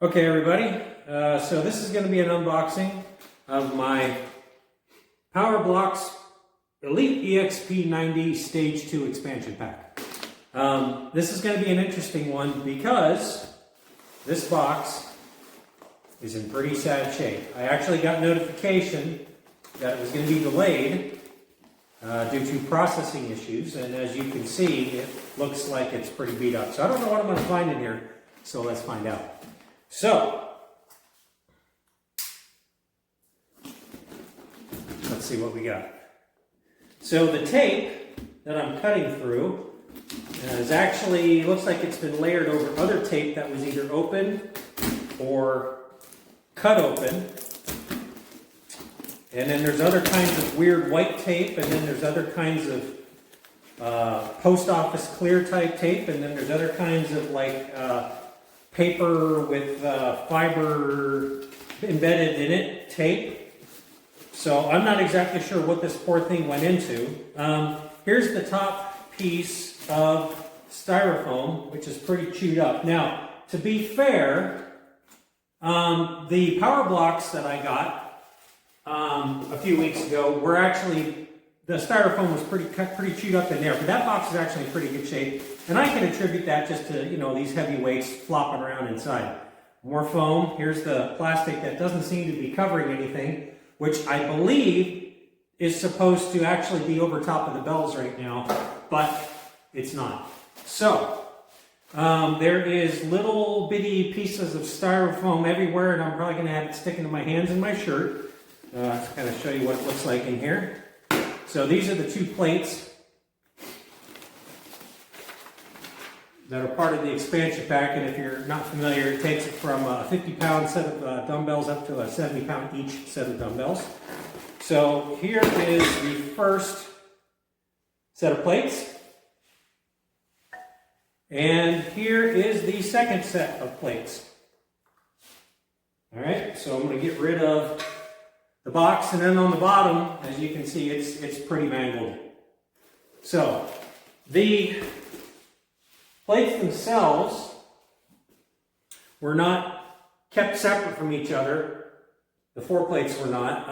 Okay, everybody, so this is going to be an unboxing of my PowerBlocks Elite EXP90 Stage 2 expansion pack. This is going to be an interesting one because this box is in pretty sad shape. I actually got notification that it was going to be delayed due to processing issues, and as you can see, it looks like it's pretty beat up. So I don't know what I'm going to find in here, so let's find out. So, let's see what we got. So the tape that I'm cutting through is actually, looks like it's been layered over other tape that was either open or cut open. And then there's other kinds of weird white tape, and then there's other kinds of post office clear type tape, and then there's other kinds of like paper with fiber embedded in it, tape. So I'm not exactly sure what this poor thing went into. Here's the top piece of styrofoam, which is pretty chewed up. Now, to be fair, the PowerBlocks that I got a few weeks ago were actually, the styrofoam was pretty chewed up in there, but that box is actually in pretty good shape. And I can attribute that just to, you know, these heavy weights flopping around inside. More foam. Here's the plastic that doesn't seem to be covering anything, which I believe is supposed to actually be over top of the bells right now, but it's not. So, there is little bitty pieces of styrofoam everywhere, and I'm probably going to have it sticking to my hands and my shirt. To kind of show you what it looks like in here. So these are the two plates that are part of the expansion pack, and if you're not familiar, it takes it from a 50-pound set of dumbbells up to a 70-pound each set of dumbbells. So here is the first set of plates, and here is the second set of plates. All right, so I'm going to get rid of the box, and then on the bottom, as you can see, it's pretty mangled. So the plates themselves were not kept separate from each other. The four plates were not.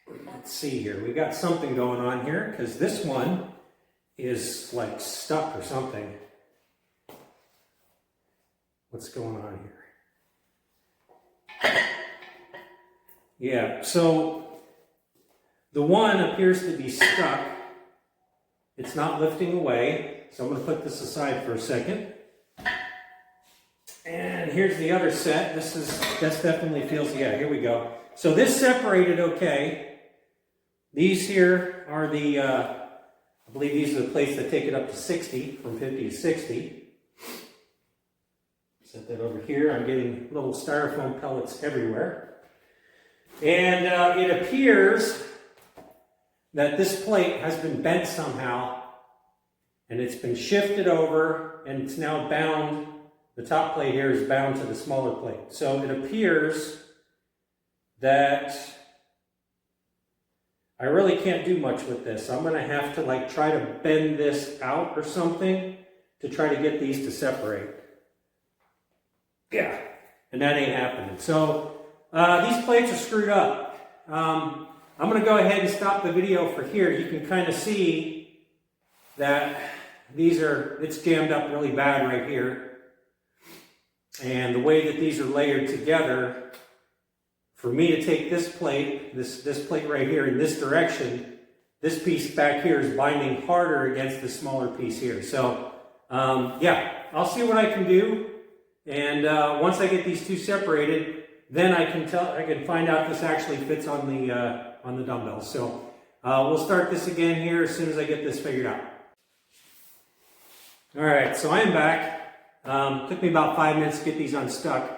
Let's see here. We got something going on here because this one is like stuck or something. What's going on here? Yeah, so the one appears to be stuck. It's not lifting away, so I'm going to put this aside for a second. And here's the other set. This definitely feels, yeah, here we go. So this separated okay. These here are the, I believe these are the plates that take it up to 60, from 50 to 60. Set that over here. I'm getting little styrofoam pellets everywhere. And it appears that this plate has been bent somehow, and it's been shifted over, and it's now bound, the top plate here is bound to the smaller plate. So it appears that I really can't do much with this. I'm going to have to like try to bend this out or something to try to get these to separate. Yeah, and that ain't happening. So these plates are screwed up. I'm going to go ahead and stop the video for here. You can kind of see that it's jammed up really bad right here. And the way that these are layered together, for me to take this plate, this plate right here in this direction, this piece back here is binding harder against the smaller piece here. So, yeah, I'll see what I can do. And once I get these two separated, then I can find out if this actually fits on the dumbbells. So we'll start this again here as soon as I get this figured out. All right, so I am back. Took me about 5 minutes to get these unstuck.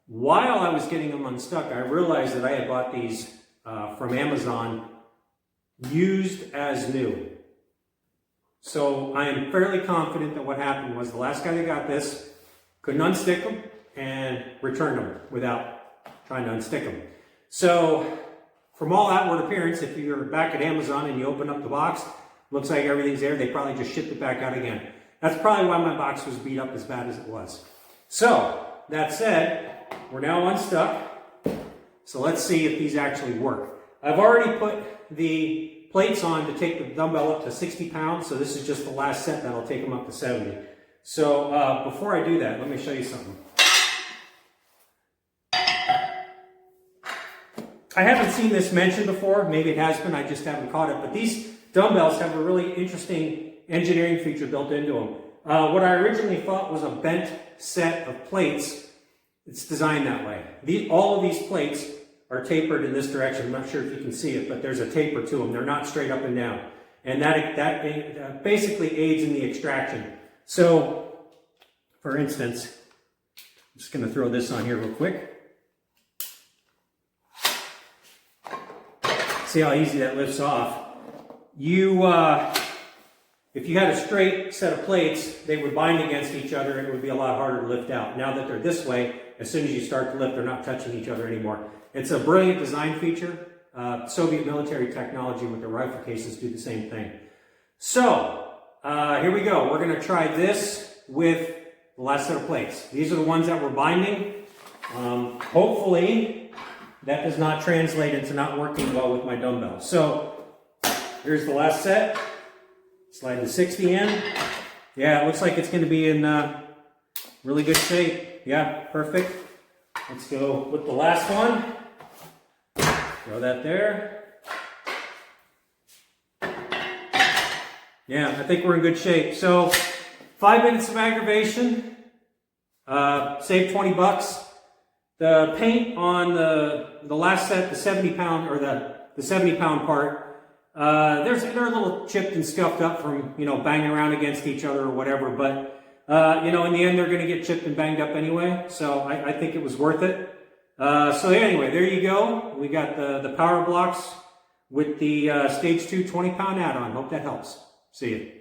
While I was getting them unstuck, I realized that I had bought these from Amazon used as new. So I am fairly confident that what happened was the last guy that got this couldn't unstick them and returned them without trying to unstick them. So from all outward appearance, if you're back at Amazon and you open up the box, looks like everything's there, they probably just shipped it back out again. That's probably why my box was beat up as bad as it was. So, that said, we're now unstuck. So let's see if these actually work. I've already put the plates on to take the dumbbell up to 60 pounds, so this is just the last set that'll take them up to 70. So before I do that, let me show you something. I haven't seen this mentioned before, maybe it has been, I just haven't caught it, but these dumbbells have a really interesting engineering feature built into them. What I originally thought was a bent set of plates, it's designed that way. All of these plates are tapered in this direction. I'm not sure if you can see it, but there's a taper to them. They're not straight up and down. And that basically aids in the extraction. So, for instance, I'm just going to throw this on here real quick. See how easy that lifts off. If you had a straight set of plates, they would bind against each other and it would be a lot harder to lift out. Now that they're this way, as soon as you start to lift, they're not touching each other anymore. It's a brilliant design feature. Soviet military technology with the rifle cases do the same thing. So, here we go. We're going to try this with the last set of plates. These are the ones that we're binding. Hopefully, that does not translate into not working well with my dumbbell. So, here's the last set. Slide the 60 in. Yeah, it looks like it's going to be in really good shape. Yeah, perfect. Let's go with the last one. Throw that there. Yeah, I think we're in good shape. So, 5 minutes of aggravation. Save 20 bucks. The paint on the last set, the 70 pound, or the 70 pound part, they're a little chipped and scuffed up from, banging around against each other or whatever, but, in the end, they're going to get chipped and banged up anyway, so I think it was worth it. So anyway, there you go. We got the PowerBlocks with the Stage 2 20-pound add-on. Hope that helps. See you.